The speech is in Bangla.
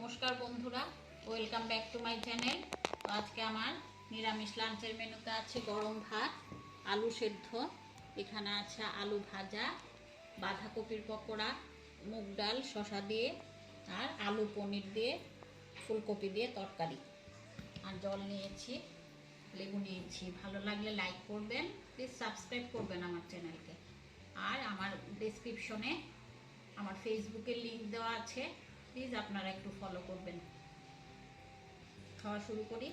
নমস্কার বন্ধুরা, welcome back to my channel. তো আজকে আমার নিরামিষ লাঞ্চের মেনুতে আছে গরম ভাত, আলু সেদ্ধ, এখানে আছে আলু ভাজা, বাঁধাকপির পকোড়া, মুগ ডাল শসা দিয়ে, আর আলু পনির দিয়ে, ফুলকপি দিয়ে তরকারি। আর জল নিয়েছি, লেবু নিয়েছি। ভালো লাগলে লাইক করবেন, প্লিজ সাবস্ক্রাইব করবেন আমার চ্যানেলকে। আর আমার ডেসক্রিপশনে আমার ফেসবুকের লিংক দেওয়া আছে, প্লিজ আপনারা একটু ফলো করবেন। খাওয়া শুরু করি।